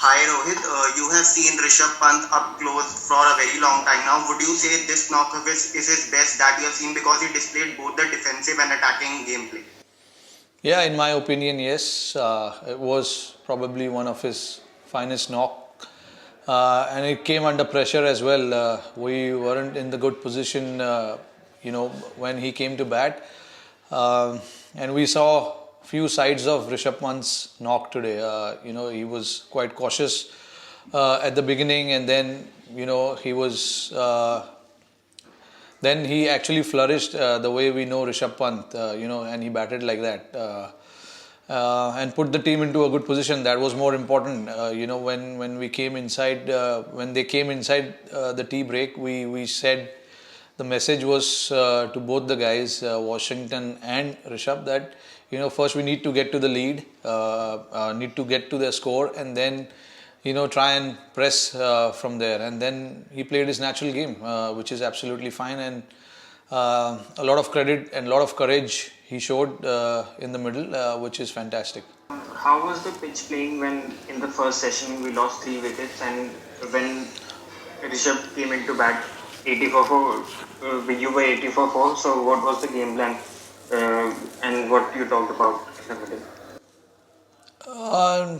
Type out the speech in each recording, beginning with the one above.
Hi Rohit, you have seen Rishabh Pant up close for a very long time now. Would you say this knock of his is his best that you have seen because he displayed both the defensive and attacking gameplay? Yeah, in my opinion, yes. It was probably one of his finest knock. And it came under pressure as well. We weren't in the good position, when he came to bat. And we saw few sides of Rishabh Pant's knock today. He was quite cautious at the beginning, and then, he was then he actually flourished the way we know Rishabh Pant, and he batted like that. And put the team into a good position. That was more important. When we came inside, when they came inside the tea break, we said the message was to both the guys, Washington and Rishabh, that first we need to get to the lead, need to get to the score, and then try and press from there. And then he played his natural game, which is absolutely fine. And a lot of credit and a lot of courage he showed in the middle, which is fantastic. How was the pitch playing when in the first session we lost 3 wickets and when Rishabh came into bat 84 for you were 84 for, so what was the game plan and what you talked about in the middle? Uh,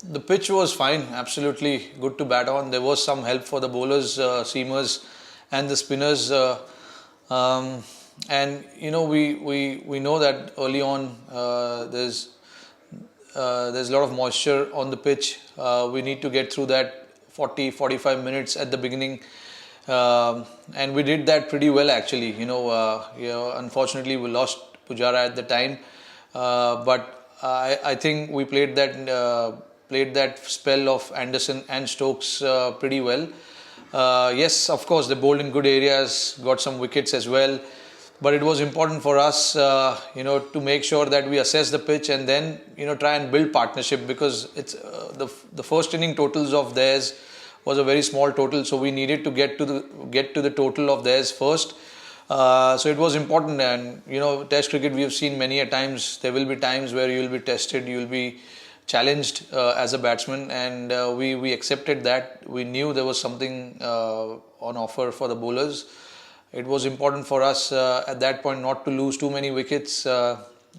the pitch was fine, absolutely good to bat on. There was some help for the bowlers, seamers, and the spinners. Um, and we know that early on there's a lot of moisture on the pitch. We need to get through that 40-45 minutes at the beginning. And we did that pretty well actually. Unfortunately we lost Pujara at the time, but I think we played that spell of Anderson and Stokes pretty well. Yes, of course, they bowled in good areas, got some wickets as well. But it was important for us, to make sure that we assess the pitch and then, try and build partnership, because it's the first inning totals of theirs was a very small total, so we needed to get to the total of theirs first. So it was important. And Test cricket, we have seen many a times. There will be times where you will be tested, you will be challenged as a batsman, and we accepted that. We knew there was something on offer for the bowlers. It was important for us at that point not to lose too many wickets.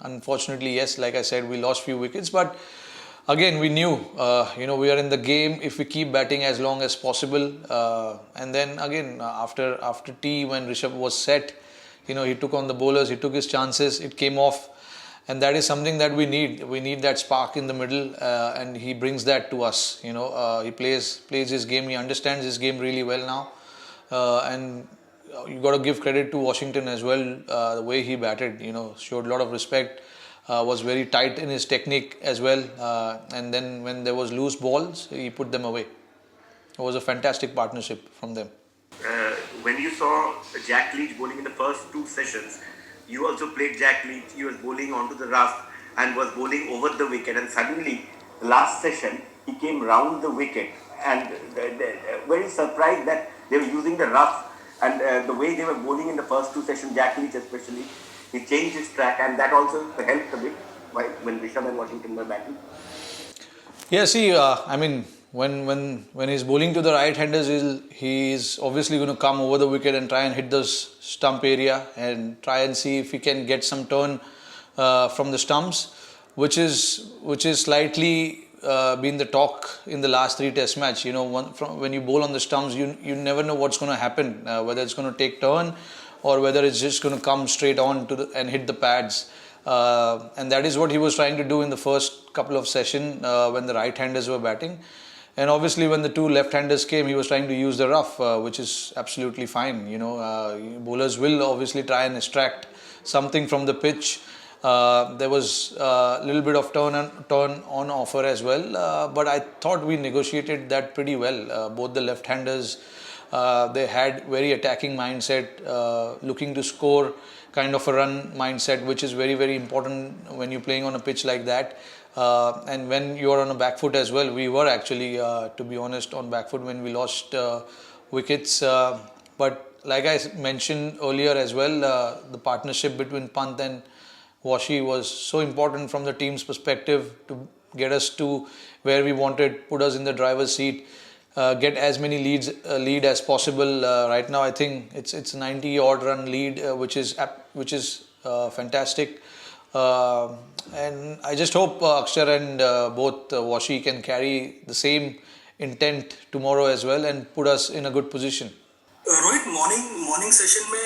Unfortunately, yes, like I said, we lost few wickets, but again we knew, we are in the game if we keep batting as long as possible. And then again, after tea, when Rishabh was set, he took on the bowlers, he took his chances, it came off. And that is something that we need that spark in the middle, and he brings that to us. He plays his game, he understands his game really well now. And you got to give credit to Washington as well. The way he batted, showed a lot of respect, was very tight in his technique as well. And then when there was loose balls, he put them away. It was a fantastic partnership from them. uh, when you saw Jack Leach bowling in the first 2 sessions, you also played Jack Leach. He was bowling onto the rough and was bowling over the wicket. And suddenly, the last session, he came round the wicket. And very surprised that they were using the rough. And the way they were bowling in the first 2 sessions, Jack Leach especially, he changed his track. And that also helped a bit when Rishabh and Washington were batting. Yeah, see, I mean, when he's bowling to the right-handers, he's obviously going to come over the wicket and try and hit the stump area and try and see if he can get some turn from the stumps, which is slightly been the talk in the last three Test match. When you bowl on the stumps, you never know what's going to happen, whether it's going to take turn or whether it's just going to come straight on and hit the pads. And that is what he was trying to do in the first couple of sessions when the right-handers were batting. And obviously, when the two left-handers came, he was trying to use the rough, which is absolutely fine. Bowlers will obviously try and extract something from the pitch. There was a little bit of turn on offer as well, but I thought we negotiated that pretty well. Both the left-handers, they had very attacking mindset, looking to score kind of a run mindset, which is very, very important when you're playing on a pitch like that. And when you're on a back foot as well, we were actually, to be honest, on back foot when we lost wickets. But like I mentioned earlier as well, the partnership between Pant and Washi was so important from the team's perspective to get us to where we wanted, put us in the driver's seat, get as many lead as possible. Right now, I think it's 90 odd run lead, which is fantastic. And I just hope Akshar and both Washi can carry the same intent tomorrow as well and put us in a good position. Rohit morning session में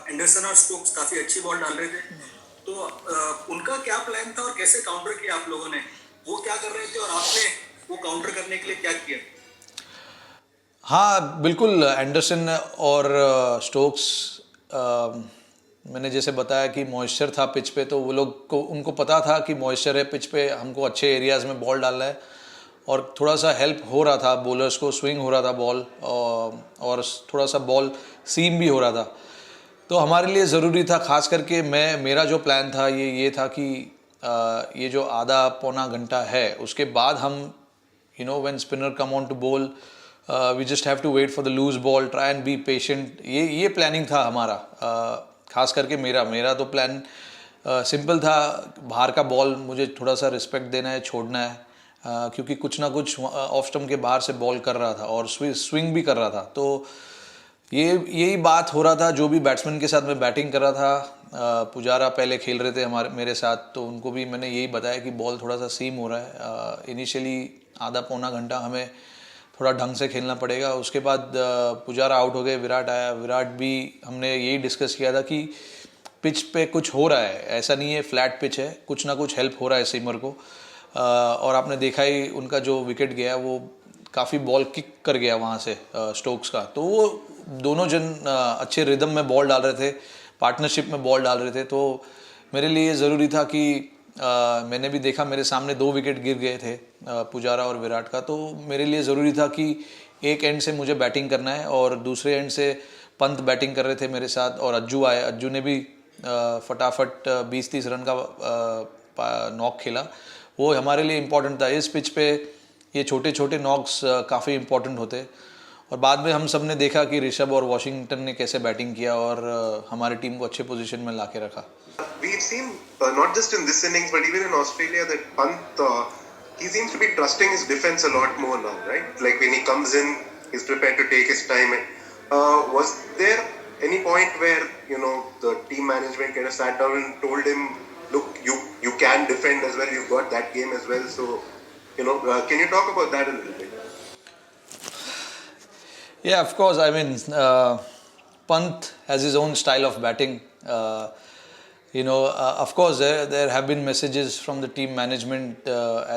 Anderson और Stokes काफी अच्छी ball डाल रहे थे, तो उनका क्या प्लान था और कैसे काउंटर किया आप लोगों ने? वो क्या कर रहे थे और आपने वो काउंटर करने के लिए क्या किया? हाँ बिल्कुल, एंडरसन और स्टोक्स, मैंने जैसे बताया कि मॉइस्चर था पिच पे, तो वो लोग को उनको पता था कि मॉइस्चर है पिच पे, हमको अच्छे एरियाज़ में बॉल डालना है, और थोड़ा सा हेल्प हो रहा था बॉलर्स को, स्विंग हो रहा था बॉल, और थोड़ा सा बॉल सीम भी हो रहा था। तो हमारे लिए ज़रूरी था, ख़ास करके मेरा जो प्लान था ये था कि ये जो आधा पौना घंटा है उसके बाद हम when spinner come on to ball, we just have to wait for the loose ball, try and be patient. ये प्लानिंग था हमारा, ख़ास करके मेरा तो प्लान सिंपल था। बाहर का बॉल मुझे थोड़ा सा रिस्पेक्ट देना है, छोड़ना है, क्योंकि कुछ ना कुछ ऑफ स्टम्प के बाहर से बॉल कर रहा था और स्विंग भी कर रहा था। तो यही बात हो रहा था। जो भी बैट्समैन के साथ मैं बैटिंग कर रहा था, पुजारा पहले खेल रहे थे मेरे साथ, तो उनको भी मैंने यही बताया कि बॉल थोड़ा सा सीम हो रहा है, इनिशियली आधा पौना घंटा हमें थोड़ा ढंग से खेलना पड़ेगा। उसके बाद पुजारा आउट हो गए, विराट आया। विराट भी हमने यही डिस्कस किया था कि पिच पे कुछ हो रहा है, ऐसा नहीं है फ्लैट पिच है, कुछ ना कुछ हेल्प हो रहा है सीमर को। और आपने देखा ही उनका जो विकेट गया वो काफ़ी बॉल किक कर गया वहाँ से स्टोक्स का। तो वो दोनों जन अच्छे रिदम में बॉल डाल रहे थे, पार्टनरशिप में बॉल डाल रहे थे। तो मेरे लिए ज़रूरी था कि मैंने भी देखा मेरे सामने 2 विकेट गिर गए थे पुजारा और विराट का, तो मेरे लिए ज़रूरी था कि एक एंड से मुझे बैटिंग करना है और दूसरे एंड से पंत बैटिंग कर रहे थे मेरे साथ, और अज्जू आए। अज्जू ने भी फटाफट 20-30 रन का नॉक खेला। वो हमारे लिए इम्पॉर्टेंट था। इस पिच पे ये छोटे छोटे नॉक्स काफ़ी इम्पॉर्टेंट होते। और बाद में हम सब ने देखा कि ऋषभ और वॉशिंगटन ने कैसे बैटिंग किया और हमारी टीम को अच्छे पोजीशन में ला के रखा। We've seen not just in this innings but even in Australia that Pant he seems to be trusting his defense a lot more now, right? Like when he comes in, he's prepared to take his time. Was there any point where the team management kind of sat down and told him, look, you can defend as well, you've got that game as well, so can you talk about that a little bit? Yeah, of course. I mean, Pant has his own style of batting. Of course, there have been messages from the team management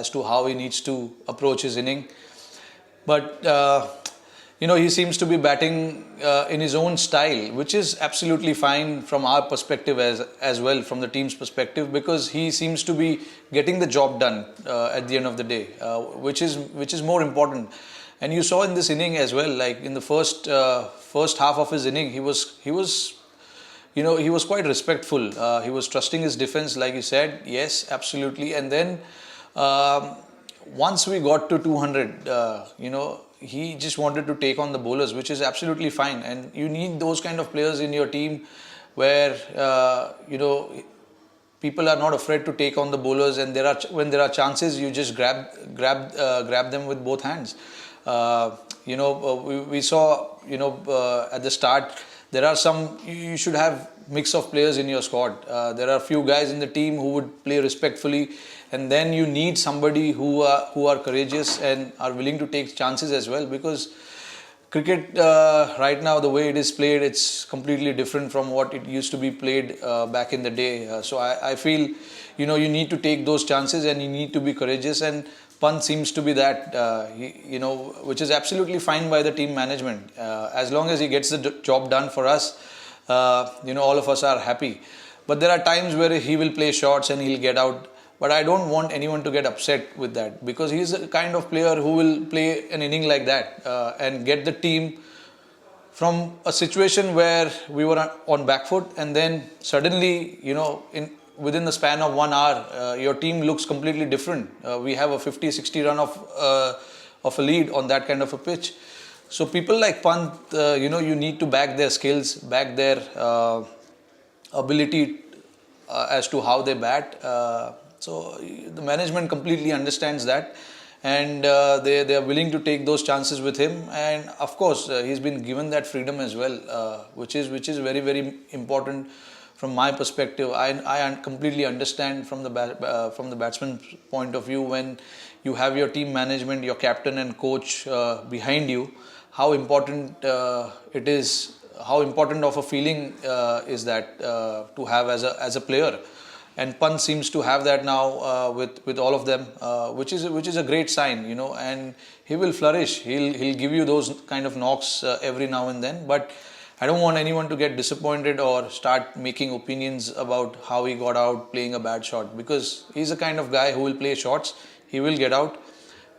as to how he needs to approach his inning. But, he seems to be batting in his own style, which is absolutely fine from our perspective as well, from the team's perspective, because he seems to be getting the job done at the end of the day, which is more important. And you saw in this inning as well, like in the first half of his inning, he was quite respectful. He was trusting his defense, like you said. Yes, absolutely. And then once we got to 200, he just wanted to take on the bowlers, which is absolutely fine. And you need those kind of players in your team where people are not afraid to take on the bowlers, and when there are chances, you just grab them with both hands. We saw at the start, there are some, you should have mix of players in your squad. There are a few guys in the team who would play respectfully, and then you need somebody who are courageous and are willing to take chances as well, because cricket right now, the way it is played, it's completely different from what it used to be played back in the day. So I feel you need to take those chances and you need to be courageous, and Pant seems to be that, which is absolutely fine by the team management. As long as he gets the job done for us, all of us are happy. But there are times where he will play shots and he'll get out. But I don't want anyone to get upset with that, because he's a kind of player who will play an inning like that and get the team from a situation where we were on back foot, and then suddenly, within the span of 1 hour, your team looks completely different. We have a 50-60 run of a lead on that kind of a pitch. So people like Pant, you need to back their skills, back their ability as to how they bat. So the management completely understands that, and they are willing to take those chances with him. And of course, he's been given that freedom as well, which is very very important from my perspective. I completely understand from the batsman's point of view, when you have your team management, your captain and coach behind you, how important it is, how important of a feeling is that to have as a player. And Pant seems to have that now with all of them, which is a great sign, and he will flourish. He'll give you those kind of knocks every now and then, but I don't want anyone to get disappointed or start making opinions about how he got out playing a bad shot, because he's the kind of guy who will play shots. He will get out,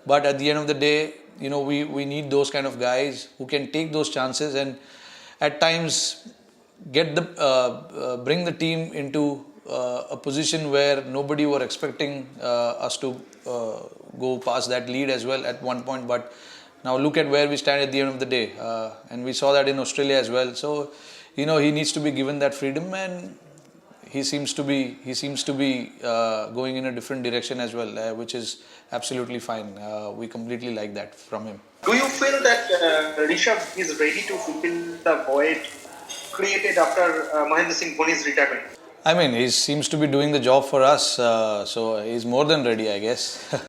but at the end of the day, we need those kind of guys who can take those chances and at times bring the team into a position where nobody were expecting us to go past that lead as well at one point. But now look at where we stand at the end of the day, and we saw that in Australia as well. So he needs to be given that freedom, and he seems to be going in a different direction as well, which is absolutely fine. We completely like that from him. Do you feel that Rishabh is ready to fulfill the void created after Mahendra Singh Dhoni's retirement? I mean, he seems to be doing the job for us, so he's more than ready, I guess.